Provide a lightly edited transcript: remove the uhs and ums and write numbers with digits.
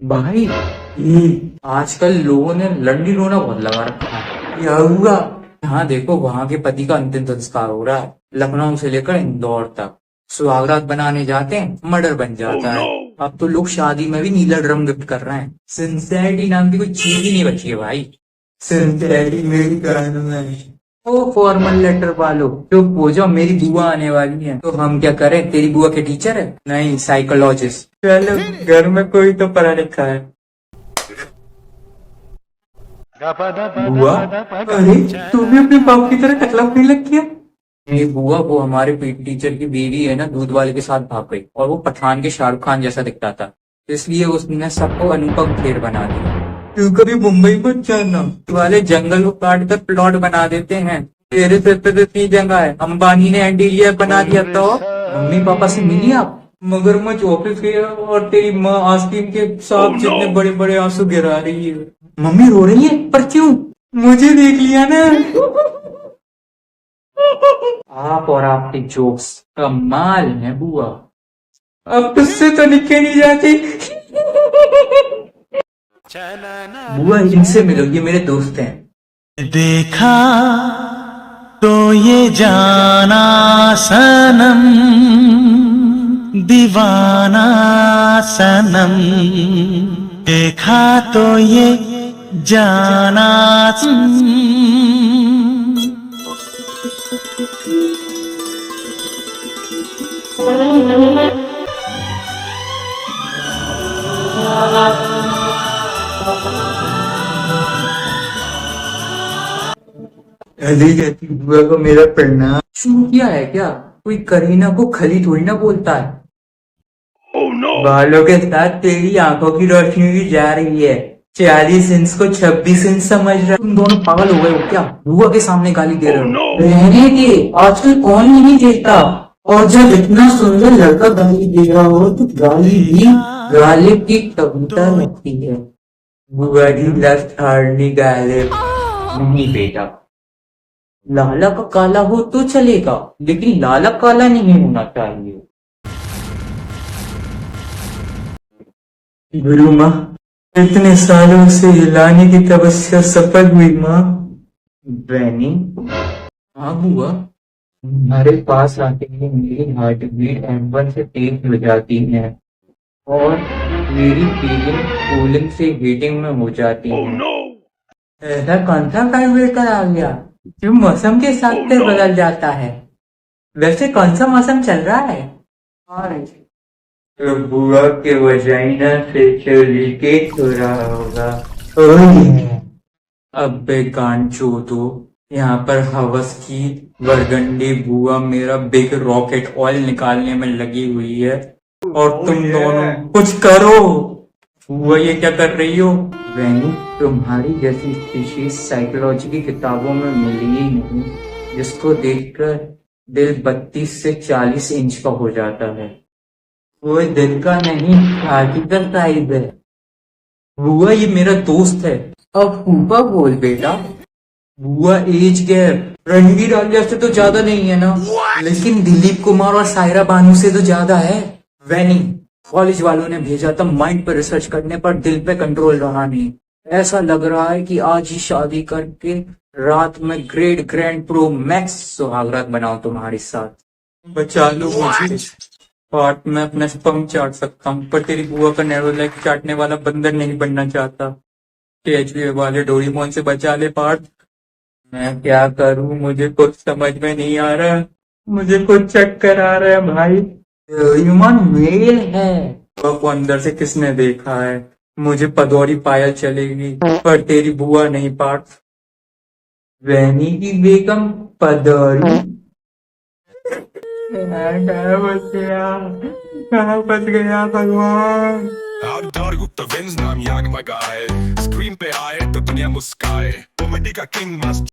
भाई आजकल लोगों ने लंडी रोना बहुत लगा रखा है। क्या हुआ? यहाँ देखो, वहां के पति का अंतिम संस्कार हो रहा है। लखनऊ से लेकर इंदौर तक सुहागरात बनाने जाते हैं, मर्डर बन जाता है। अब तो लोग शादी में भी नीला ड्रम गिफ्ट कर रहे हैं। सिंसेरिटी नाम की कोई चीज ही नहीं बची है भाई। सिंसेरिटी मेरी कानों में। ओ फॉर्मल लेटर वालों, चुप हो जाओ, मेरी बुआ आने वाली है। तो हम क्या करें? तेरी बुआ के टीचर है? नहीं, साइकोलॉजिस्ट। चलो, घर में कोई तो पढ़ा लिखा है। बुआ, अरे तू भी अपने बाप की तरह टकला पीने लग गया। मेरी बुआ वो हमारे पीटी टीचर की बीवी है ना, दूध वाले के साथ भाग गई और वो पठान के शाहरुख खान जैसा दिखता था, इसलिए उसने सबको अनुपम खेर बना दिया। तू कभी मुंबई मत जाना, वाले जंगल को काट कर प्लॉट बना देते हैं। तेरे सिर पे तो इतनी जगह है, अंबानी ने एंटीरियर बना दिया। तो मम्मी पापा से मिली आप? मगरमच्छ ऑफिस गया और तेरी माँ आस्तीन के सांप जितने बड़े बड़े आंसू गिरा रही है। मम्मी रो रही है, पर क्यों? मुझे देख लिया ना। आप और आपके जोक्स कमाल है बुआ। अब तुझसे तो लिखे नहीं जाती। बुआ, इनसे मिलो, ये मेरे दोस्त हैं। देखा तो ये जाना सनम, दीवाना सनम। देखा तो ये जाना अली कहती बुआ को मेरा प्रणाम। शुरू किया है क्या? कोई करीना को खली थोड़ी ना बोलता है। बालों के साथ तेरी आंखों की रोशनी भी जा रही है। 40 इंच को 26 इंच समझ रहा। तुम दोनों पागल हो गए हो क्या? बुआ के सामने गाली दे रहे हो। रहने दे, आजकल कौन नहीं देता। और जब इतना सुंदर लड़का गाली दे रहा हो तो गाली भी गालिब की कविता लगती है। बुआ जी लफ्ट हारनी गालिब नहीं बेटा। लाला का काला हो तो चलेगा, लेकिन लाला काला नहीं होना चाहिए। गुरु माँ, इतने सालों से हिलाने की तपस्या सफल हुई माँ। बहनी, हाँ बुआ, हमारे पास आते ही मेरी हार्ट बीट M1 से तेज हो जाती है और मेरी फीलिंग कूलिंग से हीटिंग में हो जाती है। ऐसा कौन सा कार्बोरेटर आ गया जो मौसम के साथ से बदल जाता है? वैसे कौन सा मौसम चल रहा है? तो बुआ के वजाइना से जो लीकेज हो रहा होगा। अब बेगान चोदो, यहाँ पर हवस की बरगंडी बुआ मेरा बिग रॉकेट ऑयल निकालने में लगी हुई है और तुम दोनों कुछ करो। बुआ, ये क्या कर रही हो? वैनी, तुम्हारी जैसी स्पीशीज साइकोलॉजी की किताबों में मिली ही नहीं, जिसको देखकर दिल 32 से 40 इंच का हो जाता है। वो दिल का नहीं, छाती का साइज है। बुआ, ये मेरा दोस्त है। अब फूफा बोल बेटा। बुआ, एज गैप रणवीर आलिया से तो ज्यादा नहीं है ना, लेकिन दिलीप कुमार और सायरा बानू से तो ज्यादा है। वैनी, कॉलेज वालों ने भेजा था माइंड पर रिसर्च करने, पर दिल पे कंट्रोल रहा नहीं। ऐसा लग रहा है कि आज ही शादी करके रात में ग्रेट ग्रैंड प्रो मैक्स सुहागरात बनाओ तुम्हारे साथ। बचा लो मुझे, पार्ट में अपना स्पम चाट सकता हूँ, पर तेरी बुआ का नैरो लेग चाटने वाला बंदर नहीं बनना चाहता। THV वाले डोरीमोन से बचा ले पार्ट। मैं क्या करूं, मुझे कुछ समझ में नहीं आ रहा। मुझे कुछ चक्कर आ रहा है भाई। डोरेमोन मेल है। को अंदर से किसने देखा है? मुझे पदौरी पायल चलेगी, पर तेरी बुआ नहीं पार्ट। वैनी की बेगम पदौरी। कहाँ फंस गया भगवान। गुप्ता विंस नाम याग मगाए, स्क्रीन पे आए तो दुनिया मुस्काए, कॉमेडी का किंग मस्त